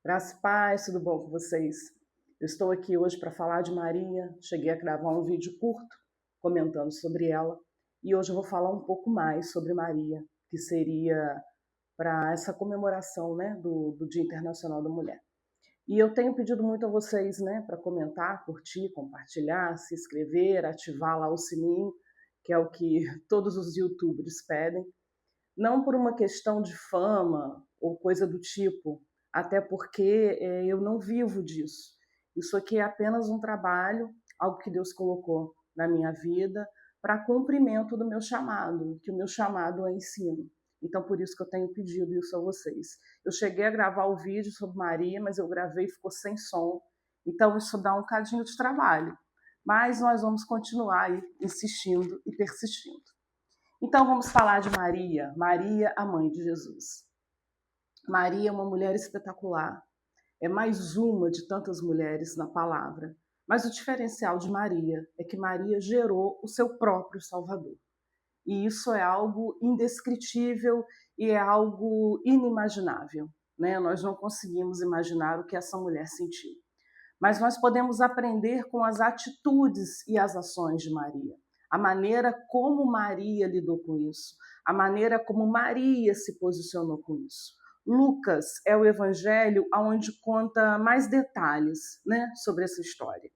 Graça e paz, tudo bom com vocês? Eu estou aqui hoje para falar de Maria. Cheguei a gravar um vídeo curto comentando sobre ela e hoje eu vou falar um pouco mais sobre Maria, que seria para essa comemoração, né, do Dia Internacional da Mulher. E eu tenho pedido muito a vocês, né, para comentar, curtir, compartilhar, se inscrever, ativar lá o sininho, que é o que todos os YouTubers pedem. Não por uma questão de fama ou coisa do tipo, até porque eu não vivo disso. Isso aqui é apenas um trabalho, algo que Deus colocou na minha vida para cumprimento do meu chamado, que o meu chamado é ensino. Então, por isso que eu tenho pedido isso a vocês. Eu cheguei a gravar o vídeo sobre Maria, mas eu gravei e ficou sem som. Então, isso dá um cadinho de trabalho. Mas nós vamos continuar aí insistindo e persistindo. Então vamos falar de Maria, Maria, a mãe de Jesus. Maria é uma mulher espetacular, é mais uma de tantas mulheres na palavra. Mas o diferencial de Maria é que Maria gerou o seu próprio Salvador. E isso é algo indescritível e é algo inimaginável, né? Nós não conseguimos imaginar o que essa mulher sentiu. Mas nós podemos aprender com as atitudes e as ações de Maria. A maneira como Maria lidou com isso, a maneira como Maria se posicionou com isso. Lucas é o evangelho onde conta mais detalhes, né, sobre essa história.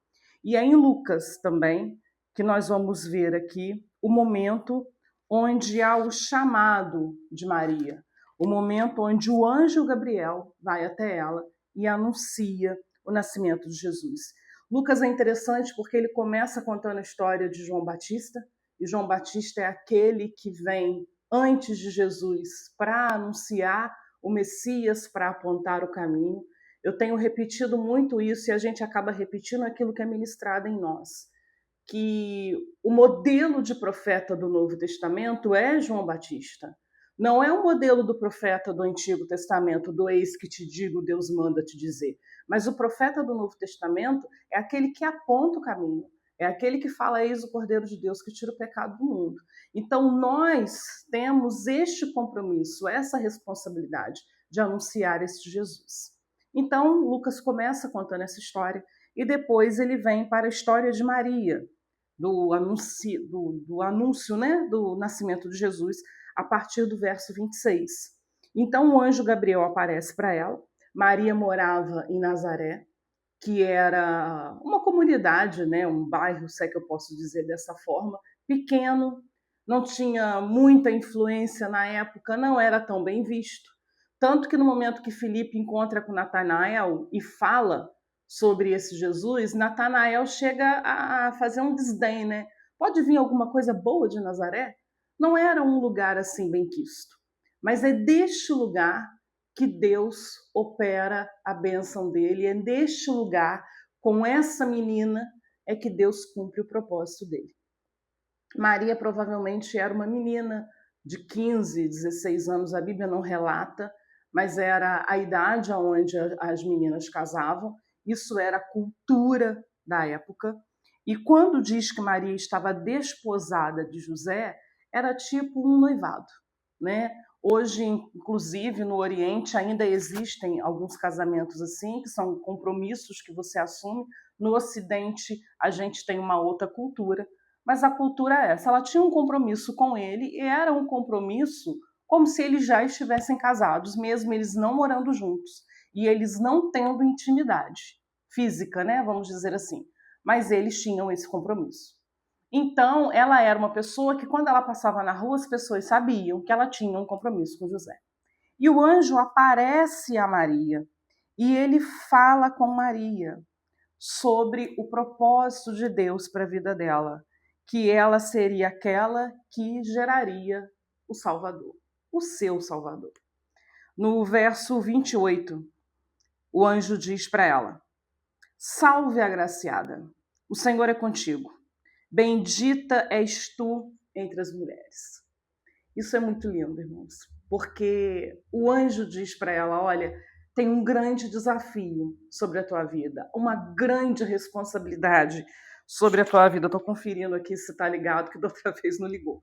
E é em Lucas também que nós vamos ver aqui o momento onde há o chamado de Maria, o momento onde o anjo Gabriel vai até ela e anuncia o nascimento de Jesus. Lucas é interessante porque ele começa contando a história de João Batista, e João Batista é aquele que vem antes de Jesus para anunciar o Messias, para apontar o caminho. Eu tenho repetido muito isso e a gente acaba repetindo aquilo que é ministrado em nós, que o modelo de profeta do Novo Testamento é João Batista. Não é o modelo do profeta do Antigo Testamento, do eis que te digo, Deus manda te dizer. Mas o profeta do Novo Testamento é aquele que aponta o caminho, é aquele que fala, eis o Cordeiro de Deus que tira o pecado do mundo. Então nós temos este compromisso, essa responsabilidade de anunciar este Jesus. Então Lucas começa contando essa história e depois ele vem para a história de Maria, do anúncio, né, do nascimento de Jesus, a partir do verso 26. Então o anjo Gabriel aparece para ela. Maria morava em Nazaré, que era uma comunidade, né, um bairro, se é que eu posso dizer dessa forma, pequeno, não tinha muita influência na época, não era tão bem visto. Tanto que no momento que Filipe encontra com Natanael e fala sobre esse Jesus, Natanael chega a fazer um desdém, né? Pode vir alguma coisa boa de Nazaré? Não era um lugar assim bem quisto. Mas é deste lugar que Deus opera a bênção dele, é deste lugar, com essa menina, é que Deus cumpre o propósito dele. Maria provavelmente era uma menina de 15, 16 anos, a Bíblia não relata, mas era a idade onde as meninas casavam, isso era a cultura da época. E quando diz que Maria estava desposada de José, era tipo um noivado, né? Hoje, inclusive, no Oriente ainda existem alguns casamentos assim, que são compromissos que você assume. No Ocidente, a gente tem uma outra cultura, mas a cultura é essa. Ela tinha um compromisso com ele e era um compromisso como se eles já estivessem casados, mesmo eles não morando juntos e eles não tendo intimidade física, né? Vamos dizer assim. Mas eles tinham esse compromisso. Então, ela era uma pessoa que, quando ela passava na rua, as pessoas sabiam que ela tinha um compromisso com José. E o anjo aparece a Maria e ele fala com Maria sobre o propósito de Deus para a vida dela, que ela seria aquela que geraria o Salvador, o seu Salvador. No verso 28, o anjo diz para ela: Salve, agraciada, o Senhor é contigo. Bendita és tu entre as mulheres. Isso é muito lindo, irmãos, porque o anjo diz para ela: olha, tem um grande desafio sobre a tua vida, uma grande responsabilidade sobre a tua vida. Eu estou conferindo aqui se está ligado, que da outra vez não ligou.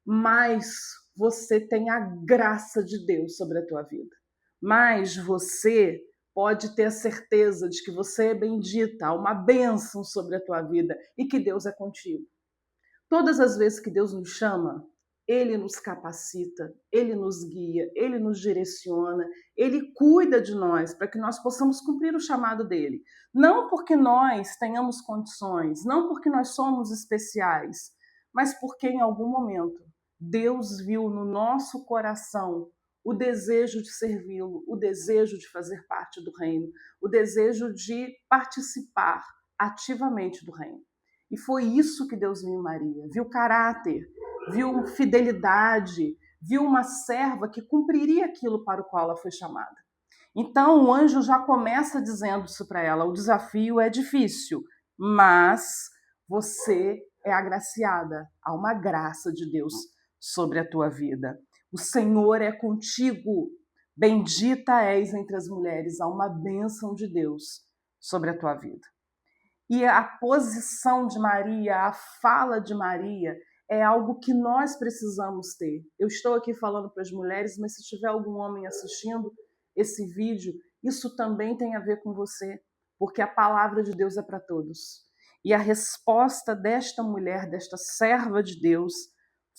Mas você tem a graça de Deus sobre a tua vida. Mas você pode ter a certeza de que você é bendita, há uma bênção sobre a tua vida e que Deus é contigo. Todas as vezes que Deus nos chama, Ele nos capacita, Ele nos guia, Ele nos direciona, Ele cuida de nós para que nós possamos cumprir o chamado dEle. Não porque nós tenhamos condições, não porque nós somos especiais, mas porque em algum momento Deus viu no nosso coração o desejo de servi-lo, o desejo de fazer parte do reino, o desejo de participar ativamente do reino. E foi isso que Deus viu em Maria. Viu caráter, viu fidelidade, viu uma serva que cumpriria aquilo para o qual ela foi chamada. Então o anjo já começa dizendo isso para ela: o desafio é difícil, mas você é agraciada. Há uma graça de Deus sobre a tua vida. O Senhor é contigo. Bendita és entre as mulheres. Há uma bênção de Deus sobre a tua vida. E a posição de Maria, a fala de Maria, é algo que nós precisamos ter. Eu estou aqui falando para as mulheres, mas se tiver algum homem assistindo esse vídeo, isso também tem a ver com você, porque a palavra de Deus é para todos. E a resposta desta mulher, desta serva de Deus,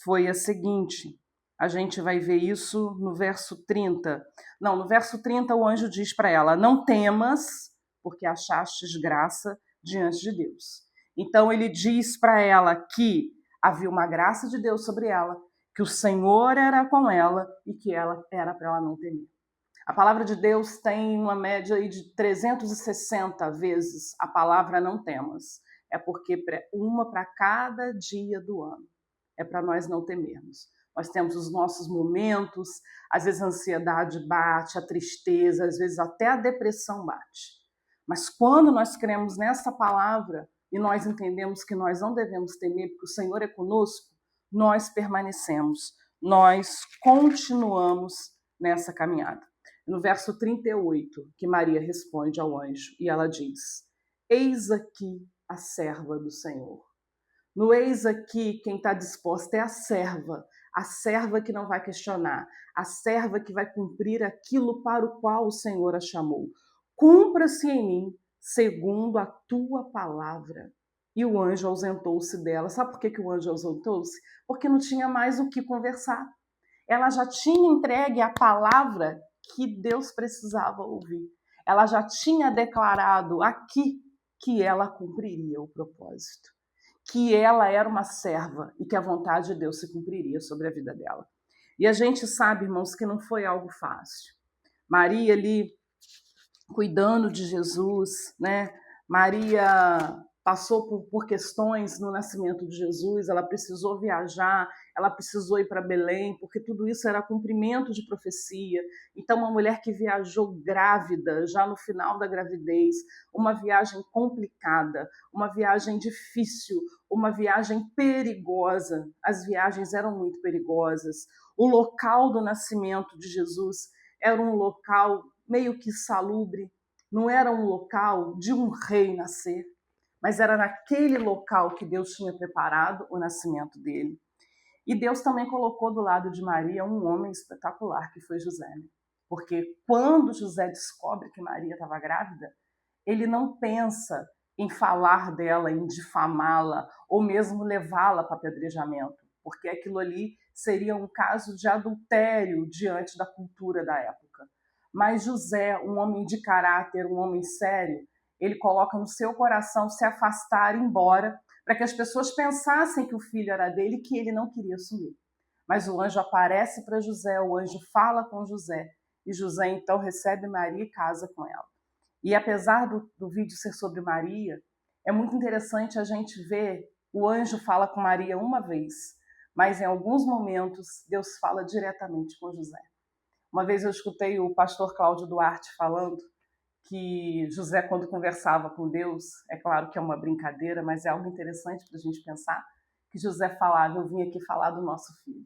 foi a seguinte. A gente vai ver isso no verso 30. Não, no verso 30 o anjo diz para ela: não temas, porque achastes graça diante de Deus. Então ele diz para ela que havia uma graça de Deus sobre ela, que o Senhor era com ela e que ela era para ela não temer. A palavra de Deus tem uma média aí de 360 vezes a palavra não temas. É porque uma para cada dia do ano. É para nós não temermos. Nós temos os nossos momentos, às vezes a ansiedade bate, a tristeza, às vezes até a depressão bate. Mas quando nós cremos nessa palavra e nós entendemos que nós não devemos temer, porque o Senhor é conosco, nós permanecemos, nós continuamos nessa caminhada. No verso 38, que Maria responde ao anjo, e ela diz: eis aqui a serva do Senhor. No eis aqui, quem está disposta é a serva que não vai questionar, a serva que vai cumprir aquilo para o qual o Senhor a chamou. Cumpra-se em mim, segundo a tua palavra. E o anjo ausentou-se dela. Sabe por que o anjo ausentou-se? Porque não tinha mais o que conversar. Ela já tinha entregue a palavra que Deus precisava ouvir. Ela já tinha declarado aqui que ela cumpriria o propósito, que ela era uma serva e que a vontade de Deus se cumpriria sobre a vida dela. E a gente sabe, irmãos, que não foi algo fácil. Maria ali cuidando de Jesus, né? Maria passou por questões no nascimento de Jesus, ela precisou viajar, ela precisou ir para Belém, porque tudo isso era cumprimento de profecia. Então, uma mulher que viajou grávida, já no final da gravidez, uma viagem complicada, uma viagem difícil, uma viagem perigosa. As viagens eram muito perigosas. O local do nascimento de Jesus era um local meio que salubre, não era um local de um rei nascer, mas era naquele local que Deus tinha preparado o nascimento dele. E Deus também colocou do lado de Maria um homem espetacular, que foi José. Porque quando José descobre que Maria estava grávida, ele não pensa em falar dela, em difamá-la, ou mesmo levá-la para apedrejamento, porque aquilo ali seria um caso de adultério diante da cultura da época. Mas José, um homem de caráter, um homem sério, ele coloca no seu coração se afastar, ir embora, para que as pessoas pensassem que o filho era dele e que ele não queria assumir. Mas o anjo aparece para José, o anjo fala com José, e José então recebe Maria e casa com ela. E apesar do vídeo ser sobre Maria, é muito interessante a gente ver o anjo fala com Maria uma vez, mas em alguns momentos Deus fala diretamente com José. Uma vez eu escutei o pastor Cláudio Duarte falando que José, quando conversava com Deus, é claro que é uma brincadeira, mas é algo interessante para a gente pensar, que José falava: eu vim aqui falar do nosso filho.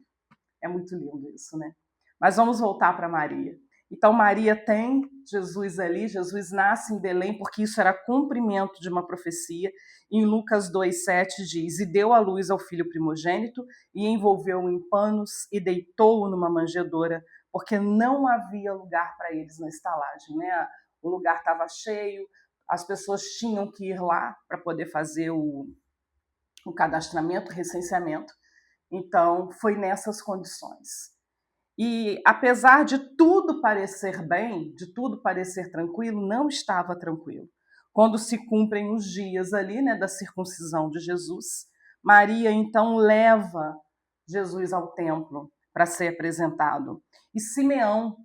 É muito lindo isso, né? Mas vamos voltar para Maria. Então Maria tem Jesus ali, Jesus nasce em Belém porque isso era cumprimento de uma profecia. Em Lucas 2,7 diz: e deu à luz ao filho primogênito e envolveu-o em panos e deitou-o numa manjedoura, porque não havia lugar para eles na estalagem, né? o lugar estava cheio, as pessoas tinham que ir lá para poder fazer o cadastramento, o recenseamento. Então, foi nessas condições. E, apesar de tudo parecer bem, de tudo parecer tranquilo, não estava tranquilo. Quando se cumprem os dias ali, né, da circuncisão de Jesus, Maria, então, leva Jesus ao templo para ser apresentado. E Simeão,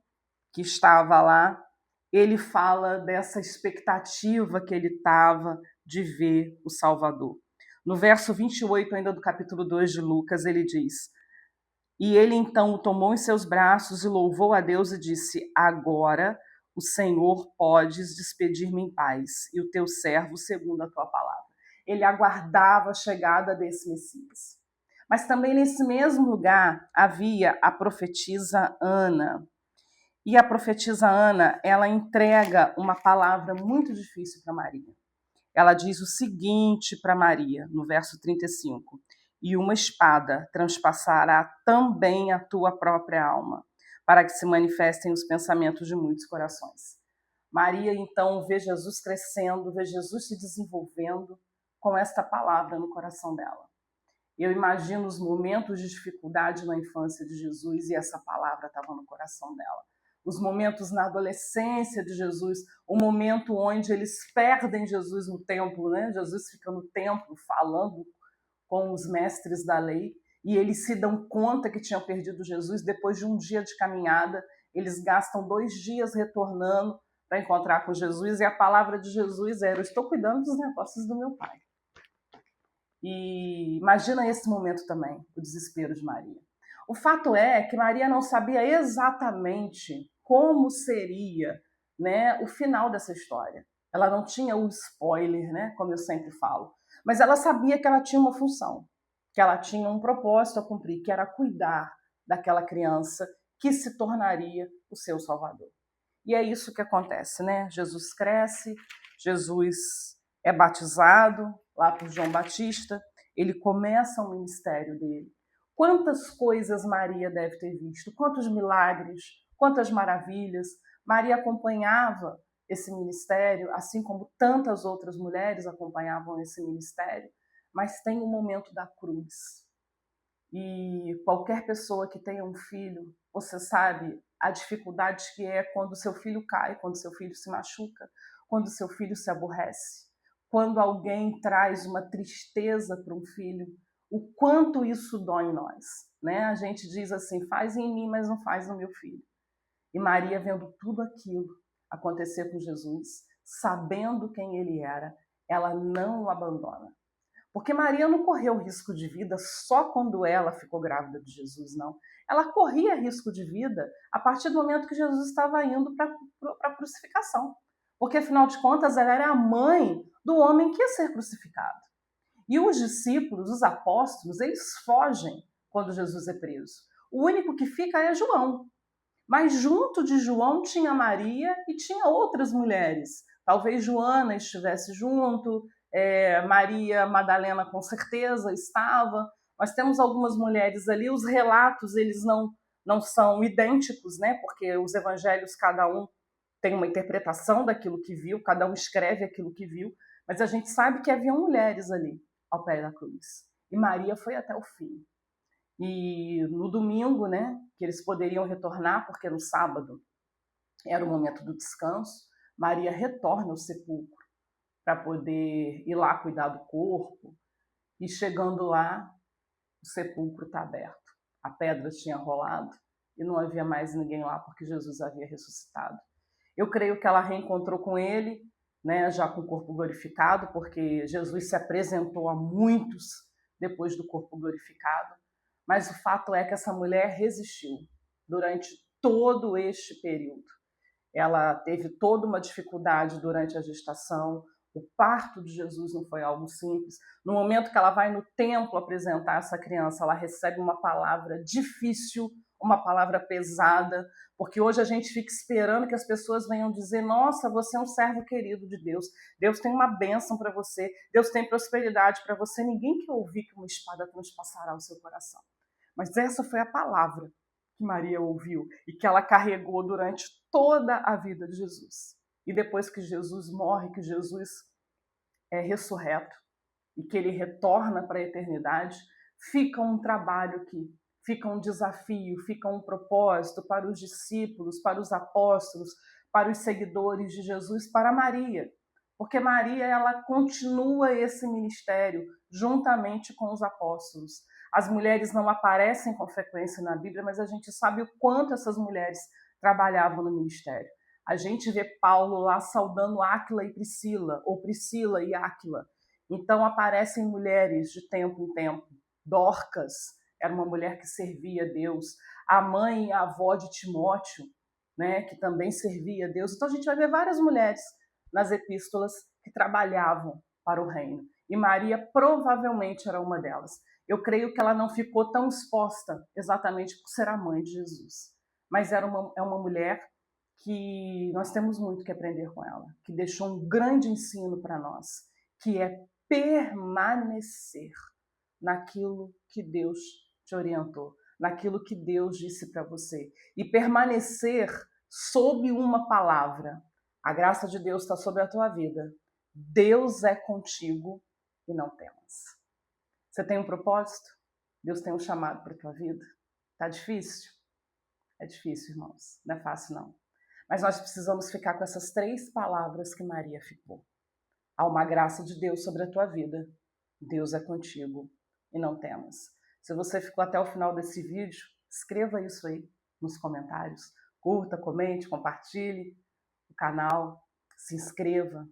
que estava lá, ele fala dessa expectativa que ele estava de ver o Salvador. No verso 28, ainda do capítulo 2 de Lucas, ele diz: e ele então o tomou em seus braços e louvou a Deus e disse: agora o Senhor podes despedir-me em paz, e o teu servo segundo a tua palavra. Ele aguardava a chegada desse Messias. Mas também nesse mesmo lugar havia a profetisa Ana. E a profetisa Ana, ela entrega uma palavra muito difícil para Maria. Ela diz o seguinte para Maria, no verso 35: e uma espada transpassará também a tua própria alma, para que se manifestem os pensamentos de muitos corações. Maria, então, vê Jesus crescendo, vê Jesus se desenvolvendo com esta palavra no coração dela. Eu imagino os momentos de dificuldade na infância de Jesus e essa palavra estava no coração dela. Os momentos na adolescência de Jesus, o momento onde eles perdem Jesus no templo, né? Jesus fica no templo falando com os mestres da lei e eles se dão conta que tinham perdido Jesus depois de um dia de caminhada. Eles gastam 2 dias retornando para encontrar com Jesus e a palavra de Jesus era: eu estou cuidando dos negócios do meu pai. E imagina esse momento também, o desespero de Maria. O fato é que Maria não sabia exatamente como seria, né, o final dessa história. Ela não tinha o spoiler, né, como eu sempre falo. Mas ela sabia que ela tinha uma função, que ela tinha um propósito a cumprir, que era cuidar daquela criança que se tornaria o seu Salvador. E é isso que acontece, né? Jesus cresce, Jesus é batizado lá por João Batista, ele começa o ministério dele. Quantas coisas Maria deve ter visto, quantos milagres, quantas maravilhas. Maria acompanhava esse ministério, assim como tantas outras mulheres acompanhavam esse ministério, mas tem o momento da cruz. E qualquer pessoa que tenha um filho, você sabe a dificuldade que é quando seu filho cai, quando seu filho se machuca, quando seu filho se aborrece, quando alguém traz uma tristeza para um filho, o quanto isso dói em nós, né? A gente diz assim: faz em mim, mas não faz no meu filho. E Maria, vendo tudo aquilo acontecer com Jesus, sabendo quem ele era, ela não o abandona. Porque Maria não correu risco de vida só quando ela ficou grávida de Jesus, não. Ela corria risco de vida a partir do momento que Jesus estava indo para a crucificação. Porque, afinal de contas, ela era a mãe do homem que ia ser crucificado. E os discípulos, os apóstolos, eles fogem quando Jesus é preso. O único que fica é João. Mas junto de João tinha Maria e tinha outras mulheres. Talvez Joana estivesse junto, Maria Madalena com certeza estava. Nós temos algumas mulheres ali, os relatos eles não são idênticos, né? Porque os evangelhos, cada um tem uma interpretação daquilo que viu, cada um escreve aquilo que viu, mas a gente sabe que haviam mulheres ali ao pé da cruz. E Maria foi até o fim. E no domingo, né, que eles poderiam retornar, porque no sábado era o momento do descanso, Maria retorna ao sepulcro para poder ir lá cuidar do corpo. E chegando lá, o sepulcro está aberto. A pedra tinha rolado e não havia mais ninguém lá porque Jesus havia ressuscitado. Eu creio que ela reencontrou com ele, né, já com o corpo glorificado, porque Jesus se apresentou a muitos depois do corpo glorificado. Mas o fato é que essa mulher resistiu durante todo este período. Ela teve toda uma dificuldade durante a gestação. O parto de Jesus não foi algo simples. No momento que ela vai no templo apresentar essa criança, ela recebe uma palavra difícil, uma palavra pesada, porque hoje a gente fica esperando que as pessoas venham dizer: nossa, você é um servo querido de Deus, Deus tem uma bênção para você, Deus tem prosperidade para você. Ninguém quer ouvir que uma espada transpassará o seu coração. Mas essa foi a palavra que Maria ouviu e que ela carregou durante toda a vida de Jesus. e depois que Jesus morre, que Jesus é ressurreto e que ele retorna para a eternidade, fica um trabalho aqui, fica um desafio, fica um propósito para os discípulos, para os apóstolos, para os seguidores de Jesus, para Maria. Porque Maria, ela continua esse ministério juntamente com os apóstolos. As mulheres não aparecem com frequência na Bíblia, mas a gente sabe o quanto essas mulheres trabalhavam no ministério. A gente vê Paulo lá saudando Áquila e Priscila, ou Priscila e Áquila. Então aparecem mulheres de tempo em tempo. Dorcas era uma mulher que servia a Deus. A mãe e a avó de Timóteo, né, que também servia a Deus. Então a gente vai ver várias mulheres nas epístolas que trabalhavam para o reino. E Maria provavelmente era uma delas. Eu creio que ela não ficou tão exposta exatamente por ser a mãe de Jesus. Mas é uma mulher que nós temos muito que aprender com ela, que deixou um grande ensino para nós, que é permanecer naquilo que Deus te orientou, naquilo que Deus disse para você. E permanecer sob uma palavra. A graça de Deus está sobre a tua vida. Deus é contigo e não temas. Você tem um propósito? Deus tem um chamado para a tua vida? Tá difícil? É difícil, irmãos. Não é fácil, não. Mas nós precisamos ficar com essas 3 palavras que Maria ficou. Há uma graça de Deus sobre a tua vida. Deus é contigo e não temas. Se você ficou até o final desse vídeo, escreva isso aí nos comentários. Curta, comente, compartilhe o canal, se inscreva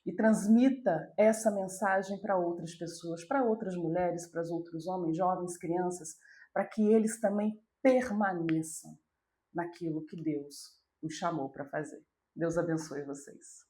e transmita essa mensagem para outras pessoas, para outras mulheres, para os outros homens, jovens, crianças, para que eles também permaneçam naquilo que Deus os chamou para fazer. Deus abençoe vocês.